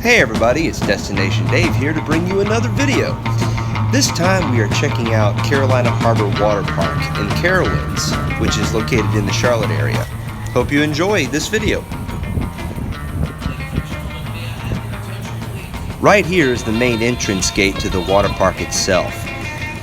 Hey everybody, it's Destination Dave here to bring you another video. This time we are checking out Carolina Harbor Water Park in Carowinds, which is located in the Charlotte area. Hope you enjoy this video. Right here is the main entrance gate to the water park itself.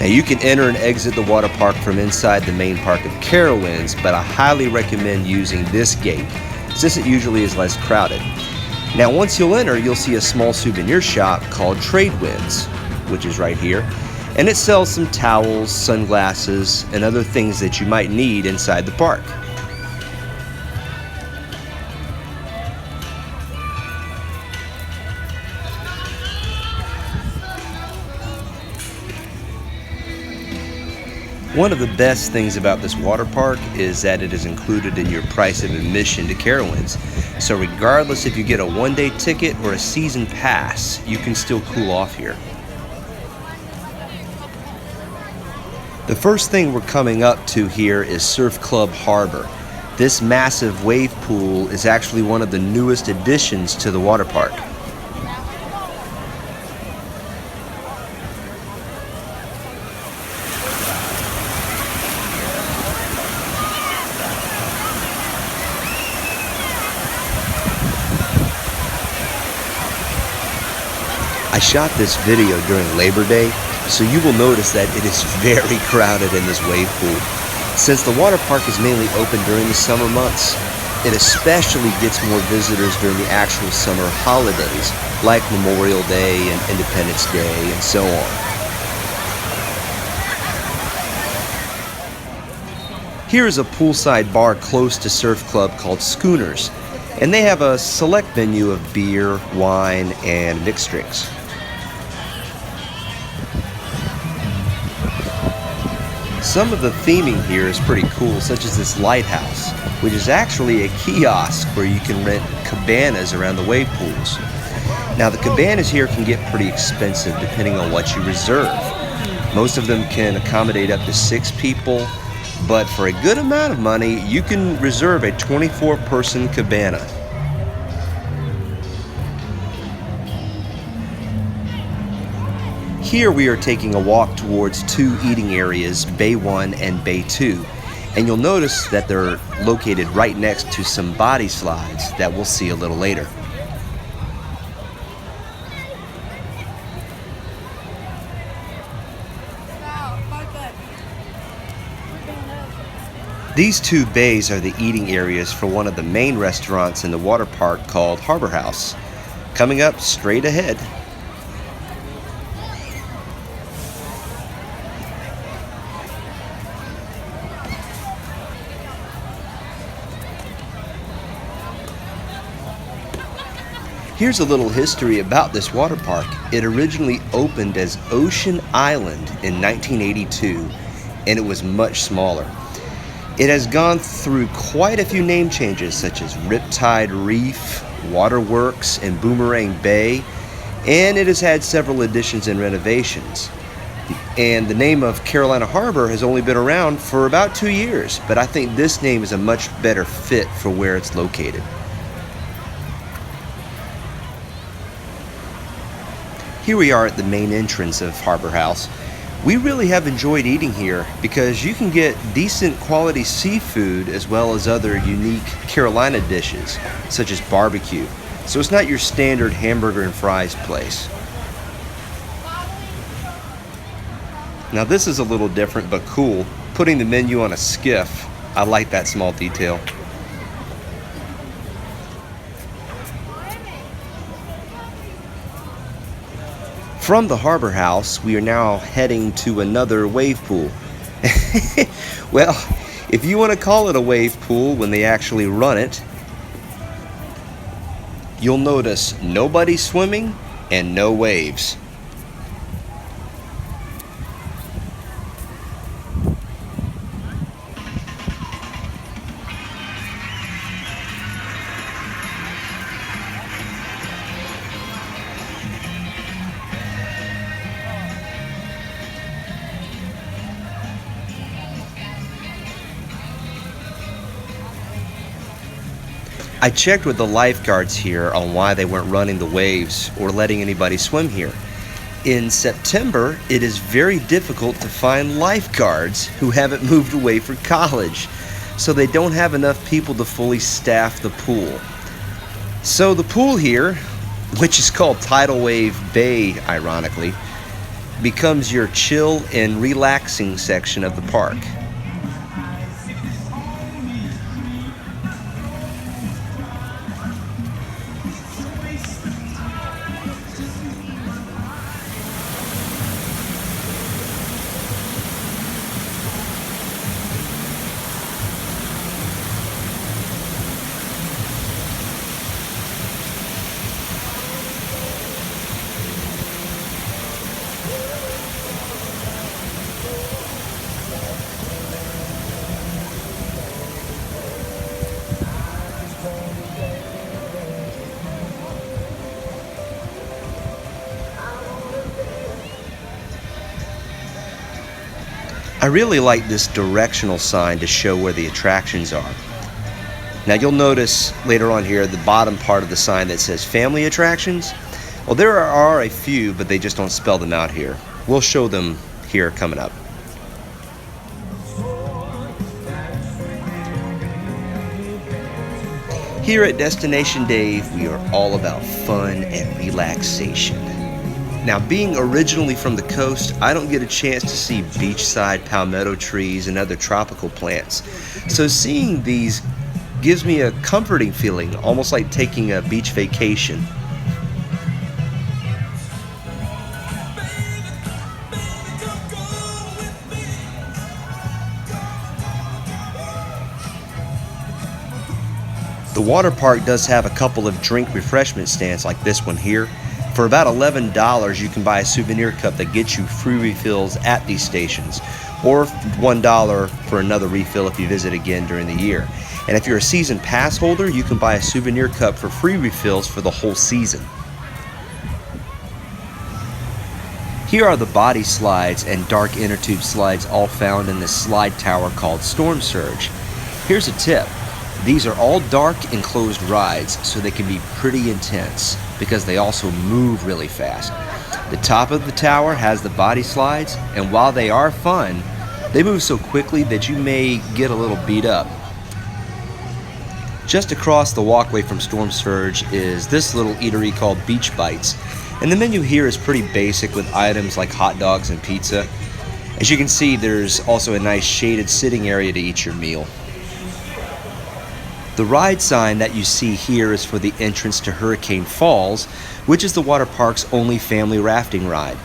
Now you can enter and exit the water park from inside the main park of Carowinds, but I highly recommend using this gate since it usually is less crowded. Now once you'll enter, you'll see a small souvenir shop called Tradewinds, which is right here, and it sells some towels, sunglasses, and other things that you might need inside the park. One of the best things about this water park is that it is included in your price of admission to Carowinds. So regardless if you get a one-day ticket or a season pass, you can still cool off here. The first thing we're coming up to here is Surf Club Harbor. This massive wave pool is actually one of the newest additions to the water park. I shot this video during Labor Day, so you will notice that it is very crowded in this wave pool. Since the water park is mainly open during the summer months, it especially gets more visitors during the actual summer holidays, like Memorial Day and Independence Day and so on. Here is a poolside bar close to Surf Club called Schooners, and they have a select menu of beer, wine, and mixed drinks. Some of the theming here is pretty cool, such as this lighthouse, which is actually a kiosk where you can rent cabanas around the wave pools. Now the cabanas here can get pretty expensive depending on what you reserve. Most of them can accommodate up to 6 people, but for a good amount of money, you can reserve a 24-person cabana. Here we are taking a walk towards 2 eating areas, Bay 1 and Bay 2, and you'll notice that they're located right next to some body slides that we'll see a little later. These 2 bays are the eating areas for one of the main restaurants in the water park called Harbor House. Coming up straight ahead. Here's a little history about this water park. It originally opened as Ocean Island in 1982, and it was much smaller. It has gone through quite a few name changes, such as Riptide Reef, Waterworks, and Boomerang Bay, and it has had several additions and renovations. And the name of Carolina Harbor has only been around for about 2 years, but I think this name is a much better fit for where it's located. Here we are at the main entrance of Harbor House. We really have enjoyed eating here because you can get decent quality seafood as well as other unique Carolina dishes, such as barbecue. So it's not your standard hamburger and fries place. Now this is a little different but cool. Putting the menu on a skiff. I like that small detail. From the Harbor House, we are now heading to another wave pool. Well, if you want to call it a wave pool when they actually run it, you'll notice nobody swimming and no waves. I checked with the lifeguards here on why they weren't running the waves or letting anybody swim here. In September, it is very difficult to find lifeguards who haven't moved away for college, so they don't have enough people to fully staff the pool. So the pool here, which is called Tidal Wave Bay, ironically, becomes your chill and relaxing section of the park. I really like this directional sign to show where the attractions are. Now you'll notice later on here the bottom part of the sign that says family attractions. Well, there are a few, but they just don't spell them out here. We'll show them here coming up. Here at Destination Dave, we are all about fun and relaxation. Now, being originally from the coast, I don't get a chance to see beachside palmetto trees and other tropical plants. So seeing these gives me a comforting feeling, almost like taking a beach vacation. The water park does have a couple of drink refreshment stands like this one here. For about $11, you can buy a souvenir cup that gets you free refills at these stations, or $1 for another refill if you visit again during the year. And if you're a season pass holder, you can buy a souvenir cup for free refills for the whole season. Here are the body slides and dark inner tube slides all found in this slide tower called Storm Surge. Here's a tip. These are all dark enclosed rides, so they can be pretty intense because they also move really fast. The top of the tower has the body slides, and while they are fun, they move so quickly that you may get a little beat up. Just across the walkway from Storm Surge is this little eatery called Beach Bites, and the menu here is pretty basic with items like hot dogs and pizza. As you can see, there's also a nice shaded sitting area to eat your meal. The ride sign that you see here is for the entrance to Hurricane Falls, which is the water park's only family rafting ride.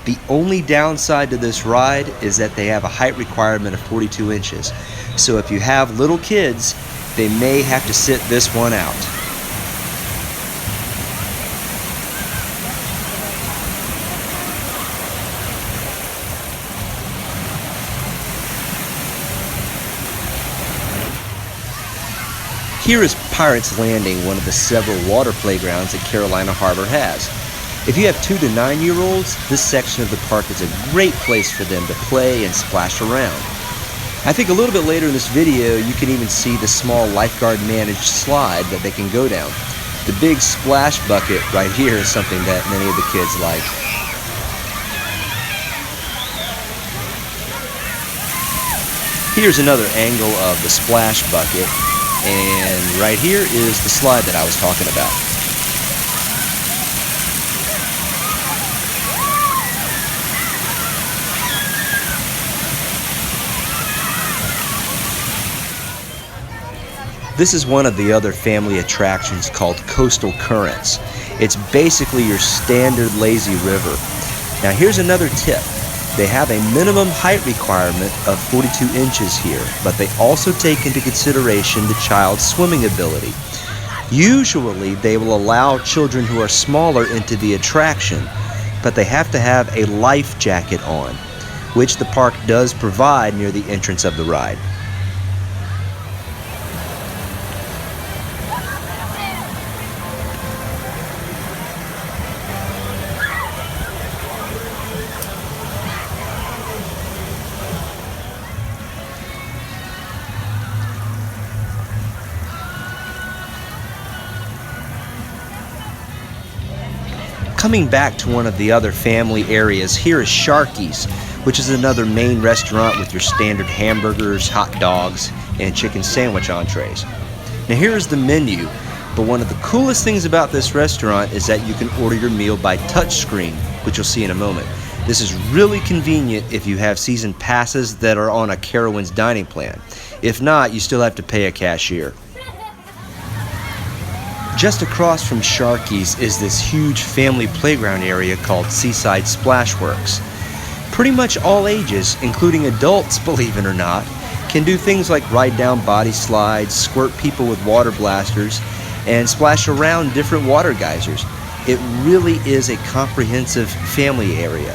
The only downside to this ride is that they have a height requirement of 42 inches. So if you have little kids, they may have to sit this one out. Here is Pirates Landing, one of the several water playgrounds that Carolina Harbor has. If you have 2 to 9-year-olds, this section of the park is a great place for them to play and splash around. I think a little bit later in this video, you can even see the small lifeguard managed slide that they can go down. The big splash bucket right here is something that many of the kids like. Here's another angle of the splash bucket. And right here is the slide that I was talking about. This is one of the other family attractions called Coastal Currents. It's basically your standard lazy river. Now here's another tip. They have a minimum height requirement of 42 inches here, but they also take into consideration the child's swimming ability. Usually, they will allow children who are smaller into the attraction, but they have to have a life jacket on, which the park does provide near the entrance of the ride. Coming back to one of the other family areas, here is Sharky's, which is another main restaurant with your standard hamburgers, hot dogs, and chicken sandwich entrees. Now here's the menu, but one of the coolest things about this restaurant is that you can order your meal by touchscreen, which you'll see in a moment. This is really convenient if you have season passes that are on a Carowinds dining plan. If not, you still have to pay a cashier. Just across from Sharky's is this huge family playground area called Seaside Splashworks. Pretty much all ages, including adults, believe it or not, can do things like ride down body slides, squirt people with water blasters, and splash around different water geysers. It really is a comprehensive family area.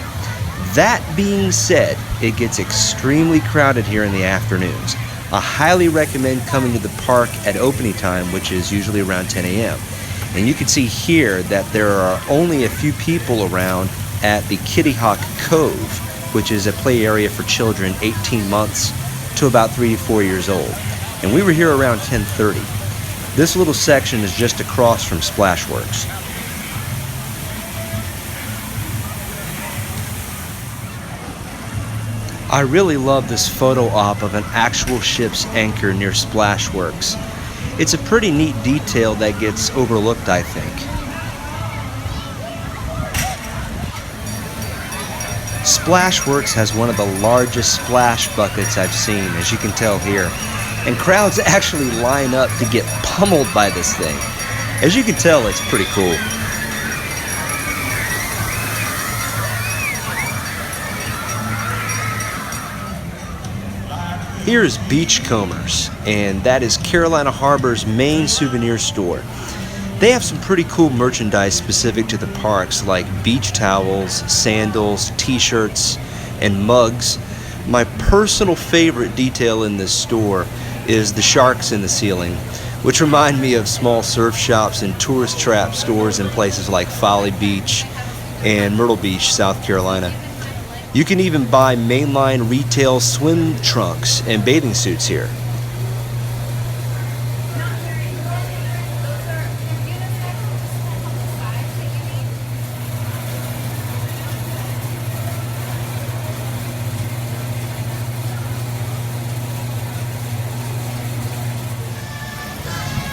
That being said, it gets extremely crowded here in the afternoons. I highly recommend coming to the park at opening time, which is usually around 10 a.m. And you can see here that there are only a few people around at the Kitty Hawk Cove, which is a play area for children 18 months to about 3 to 4 years old. And we were here around 10:30. This little section is just across from Splashworks. I really love this photo op of an actual ship's anchor near Splashworks. It's a pretty neat detail that gets overlooked, I think. Splashworks has one of the largest splash buckets I've seen, as you can tell here, and crowds actually line up to get pummeled by this thing. As you can tell, it's pretty cool. Here is Beachcombers, and that is Carolina Harbor's main souvenir store. They have some pretty cool merchandise specific to the parks, like beach towels, sandals, t-shirts, and mugs. My personal favorite detail in this store is the sharks in the ceiling, which remind me of small surf shops and tourist trap stores in places like Folly Beach and Myrtle Beach, South Carolina. You can even buy mainline retail swim trunks and bathing suits here.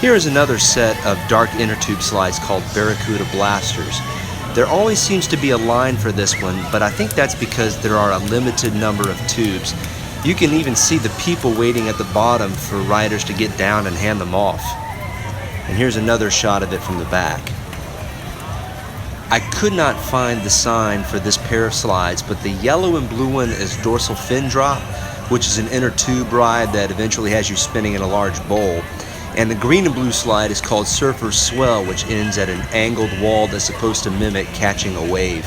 Here is another set of dark inner tube slides called Barracuda Blasters. There always seems to be a line for this one, but I think that's because there are a limited number of tubes. You can even see the people waiting at the bottom for riders to get down and hand them off. And here's another shot of it from the back. I could not find the sign for this pair of slides, but the yellow and blue one is Dorsal Fin Drop, which is an inner tube ride that eventually has you spinning in a large bowl. And the green and blue slide is called Surfer's Swell, which ends at an angled wall that's supposed to mimic catching a wave.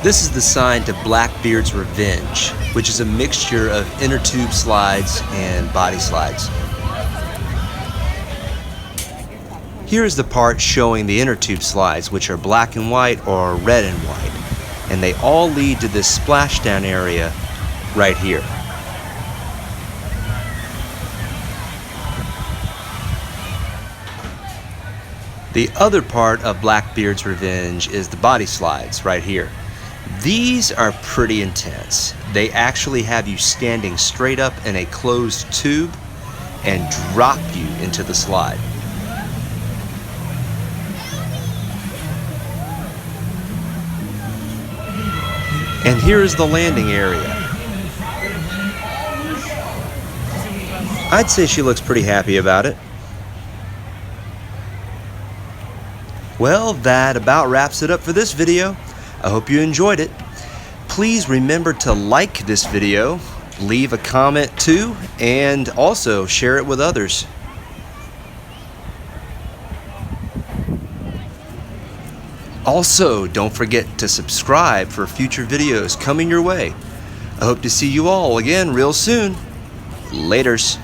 This is the sign to Blackbeard's Revenge, which is a mixture of inner tube slides and body slides. Here is the part showing the inner tube slides, which are black and white or red and white. And they all lead to this splashdown area right here. The other part of Blackbeard's Revenge is the body slides right here. These are pretty intense. They actually have you standing straight up in a closed tube and drop you into the slide. And here is the landing area. I'd say she looks pretty happy about it. Well, that about wraps it up for this video. I hope you enjoyed it. Please remember to like this video, leave a comment too, and also share it with others. Also, don't forget to subscribe for future videos coming your way. I hope to see you all again real soon. Laters.